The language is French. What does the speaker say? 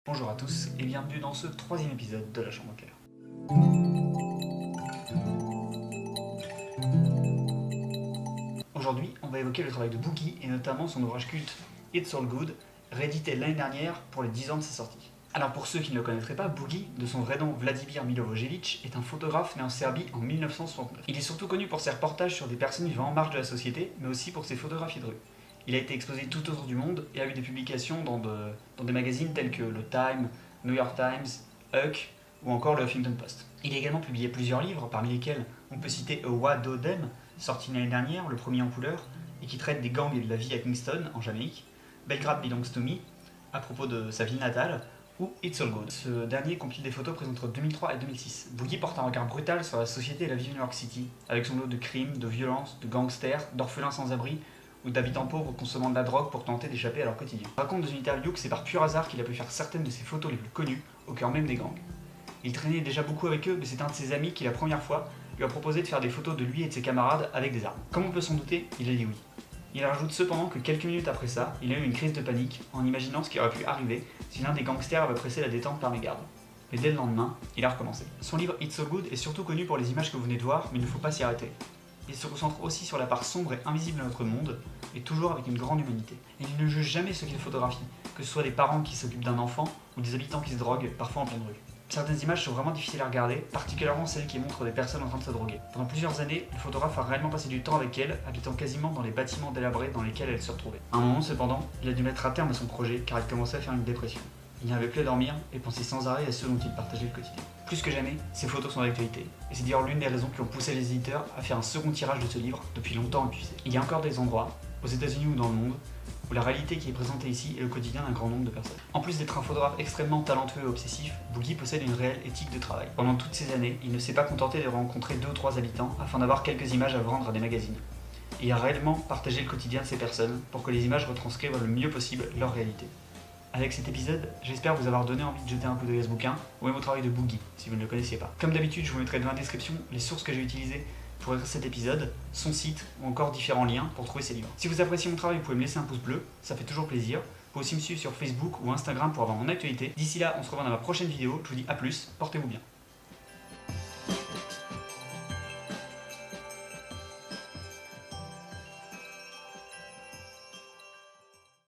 Bonjour à tous et bienvenue dans ce troisième épisode de La Chambre Claire. Aujourd'hui, on va évoquer le travail de Boogie et notamment son ouvrage culte It's All Good, réédité l'année dernière pour les 10 ans de sa sortie. Alors pour ceux qui ne le connaîtraient pas, Boogie, de son vrai nom Vladimir Milovojević, est un photographe né en Serbie en 1969. Il est surtout connu pour ses reportages sur des personnes vivant en marge de la société, mais aussi pour ses photographies de rue. Il a été exposé tout autour du monde et a eu des publications dans des magazines tels que le Time, New York Times, Huck ou encore le Huffington Post. Il a également publié plusieurs livres, parmi lesquels on peut citer A What Do Them, sorti l'année dernière, le premier en couleur, et qui traite des gangs et de la vie à Kingston, en Jamaïque, Belgrade Belongs to Me, à propos de sa ville natale, ou It's All Good. Ce dernier compile des photos prises entre 2003 et 2006. Boogie porte un regard brutal sur la société et la vie de New York City, avec son lot de crimes, de violences, de gangsters, d'orphelins sans abri, ou d'habitants pauvres consommant de la drogue pour tenter d'échapper à leur quotidien. Il raconte dans une interview que c'est par pur hasard qu'il a pu faire certaines de ses photos les plus connues, au cœur même des gangs. Il traînait déjà beaucoup avec eux, mais c'est un de ses amis qui, la première fois, lui a proposé de faire des photos de lui et de ses camarades avec des armes. Comme on peut s'en douter, il a dit oui. Il rajoute cependant que quelques minutes après ça, il a eu une crise de panique en imaginant ce qui aurait pu arriver si l'un des gangsters avait pressé la détente par mes gardes. Mais dès le lendemain, il a recommencé. Son livre It's So Good est surtout connu pour les images que vous venez de voir, mais il ne faut pas s'y arrêter. Il se concentre aussi sur la part sombre et invisible de notre monde, et toujours avec une grande humanité. Et il ne juge jamais ceux qu'il photographie, que ce soit des parents qui s'occupent d'un enfant ou des habitants qui se droguent, parfois en pleine rue. Certaines images sont vraiment difficiles à regarder, particulièrement celles qui montrent des personnes en train de se droguer. Pendant plusieurs années, le photographe a réellement passé du temps avec elles, habitant quasiment dans les bâtiments délabrés dans lesquels elles se retrouvaient. À un moment cependant, il a dû mettre un terme à son projet car il commençait à faire une dépression. Il n'avait plus à dormir et pensait sans arrêt à ceux dont il partageait le quotidien. Plus que jamais, ces photos sont d'actualité. Et c'est d'ailleurs l'une des raisons qui ont poussé les éditeurs à faire un second tirage de ce livre, depuis longtemps épuisé. Il y a encore des endroits, aux États-Unis ou dans le monde, où la réalité qui est présentée ici est le quotidien d'un grand nombre de personnes. En plus d'être un photographe extrêmement talentueux et obsessif, Boogie possède une réelle éthique de travail. Pendant toutes ces années, il ne s'est pas contenté de rencontrer 2 ou 3 habitants afin d'avoir quelques images à vendre à des magazines. Il a réellement partagé le quotidien de ces personnes pour que les images retranscrivent le mieux possible leur réalité. Avec cet épisode, j'espère vous avoir donné envie de jeter un coup d'œil à ce bouquin, ou même au travail de Boogie, si vous ne le connaissiez pas. Comme d'habitude, je vous mettrai dans la description les sources que j'ai utilisées pour écrire cet épisode, son site, ou encore différents liens pour trouver ces livres. Si vous appréciez mon travail, vous pouvez me laisser un pouce bleu, ça fait toujours plaisir. Vous pouvez aussi me suivre sur Facebook ou Instagram pour avoir mon actualité. D'ici là, on se revoit dans ma prochaine vidéo, je vous dis à plus, portez-vous bien.